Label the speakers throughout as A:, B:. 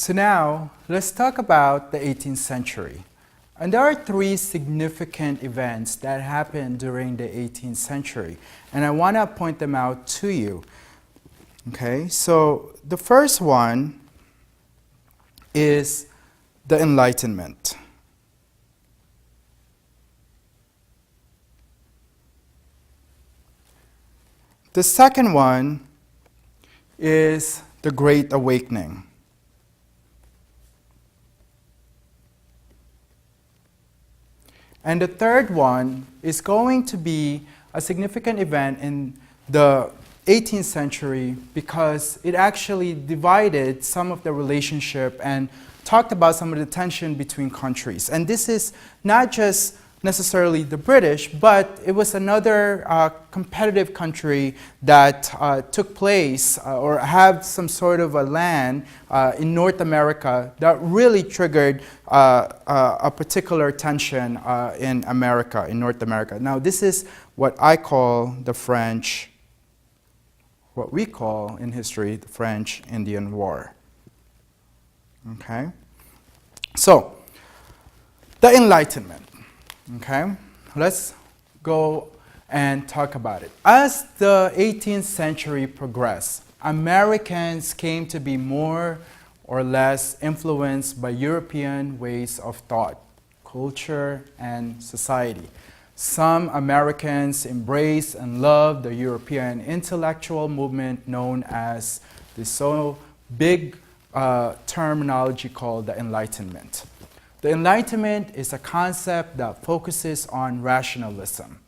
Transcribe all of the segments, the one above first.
A: So now, let's talk about the 18th century. And there are three significant events that happened during the 18th century. And I want to point them out to you. Okay, so the first one is the Enlightenment. The second one is the Great Awakening. And the third one is going to be a significant event in the 18th century because it actually divided some of the relationship and talked about some of the tension between countries. And this is not just necessarily the British, but it was another competitive country that took place or had some sort of a land in North America that really triggered a particular tension in America, in North America. Now, this is what I call the French, what we call in history, the French-Indian War. Okay? So, the Enlightenment. Okay, let's go and talk about it. As the 18th century progressed, Americans came to be more or less influenced by European ways of thought, culture, and society. Some Americans embraced and loved the European intellectual movement known as the so big terminology called the Enlightenment. The Enlightenment is a concept that focuses on rationalism,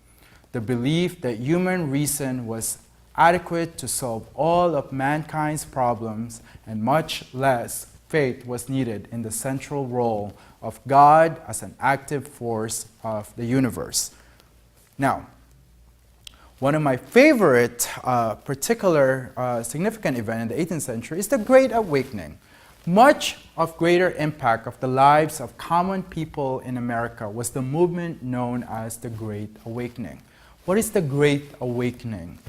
A: the belief that human reason was adequate to solve all of mankind's problems and much less faith was needed in the central role of God as an active force of the universe. Now, one of my favorite particular significant event in the 18th century is the Great Awakening. Much of greater impact of the lives of common people in America was the movement known as the Great Awakening. What is the Great Awakening?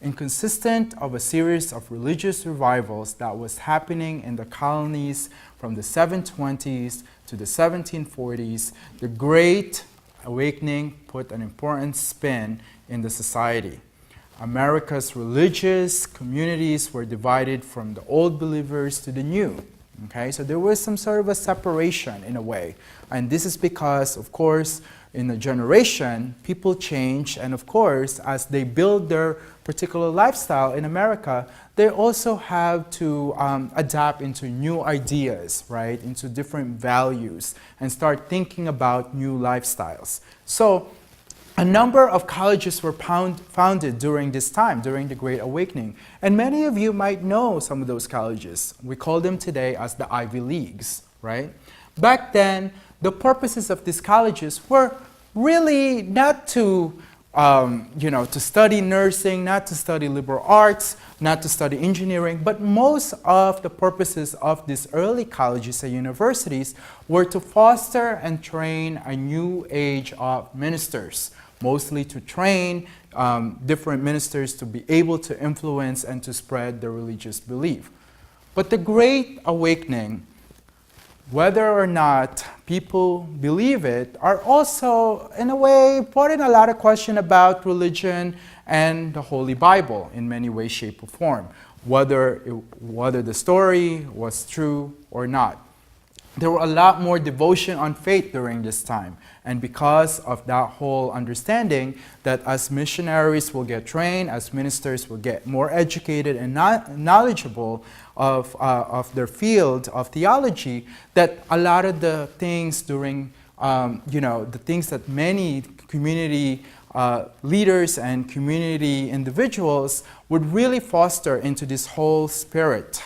A: It consisted of a series of religious revivals that was happening in the colonies from the 720s to the 1740s. The Great Awakening put an important spin in the society. America's religious communities were divided from the old believers to the new. Okay, so there was some sort of a separation in a way. And this is because, of course, in a generation, people change. And of course, as they build their particular lifestyle in America, they also have to adapt into new ideas, right? Into different values and start thinking about new lifestyles. So a number of colleges were founded during this time, during the Great Awakening. And many of you might know some of those colleges. We call them today as the Ivy Leagues, right? Back then, the purposes of these colleges were really not to, to study nursing, not to study liberal arts, not to study engineering, but most of the purposes of these early colleges and universities were to foster and train a new age of ministers, mostly to train different ministers to be able to influence and to spread their religious belief. But the Great Awakening, whether or not people believe it, are also, in a way, putting a lot of question about religion and the Holy Bible in many ways, shape, or form, whether the story was true or not. There were a lot more devotion on faith during this time. And because of that whole understanding that as missionaries will get trained, as ministers will get more educated and knowledgeable of their field of theology, that a lot of the things during, the things that many community leaders and community individuals would really foster into this whole spirit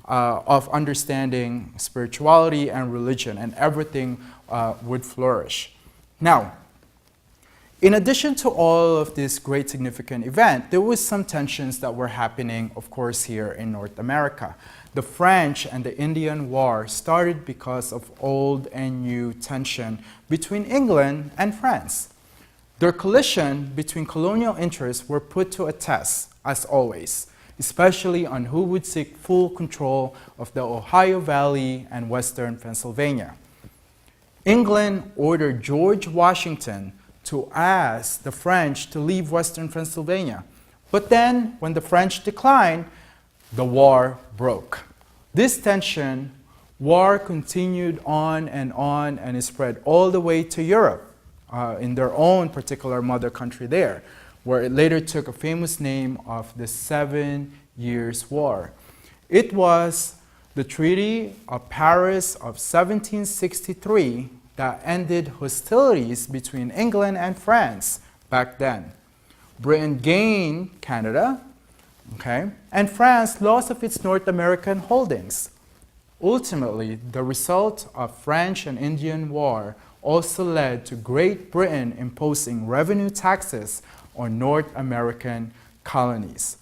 A: of understanding spirituality and religion, and everything would flourish. Now, in addition to all of this great significant event, there was some tensions that were happening, of course, here in North America. The French and the Indian War started because of old and new tension between England and France. Their collision between colonial interests were put to a test, as always. especially on who would seek full control of the Ohio Valley and western Pennsylvania. England ordered George Washington to ask the French to leave western Pennsylvania. But then, when the French declined, the war broke. This war continued on, and it spread all the way to Europe, in their own particular mother country there, where it later took a famous name of the 7 Years' War. It was the Treaty of Paris of 1763 that ended hostilities between England and France back then. Britain gained Canada, and France lost of its North American holdings. Ultimately, the result of French and Indian War also led to Great Britain imposing revenue taxes on North American colonies.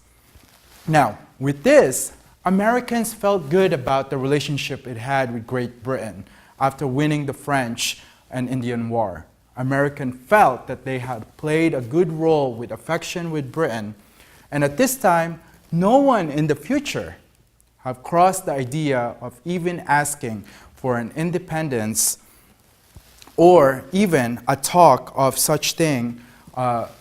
A: Now, with this, Americans felt good about the relationship it had with Great Britain after winning the French and Indian War. Americans felt that they had played a good role with affection with Britain, and at this time, no one in the future have crossed the idea of even asking for an independence or even a talk of such thing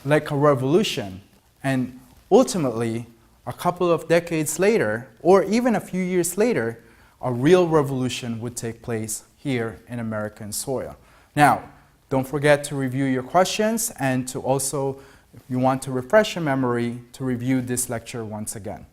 A: like a revolution. And ultimately, a couple of decades later, or even a few years later, a real revolution would take place here in American soil. Now, don't forget to review your questions and to also, if you want to refresh your memory, to review this lecture once again.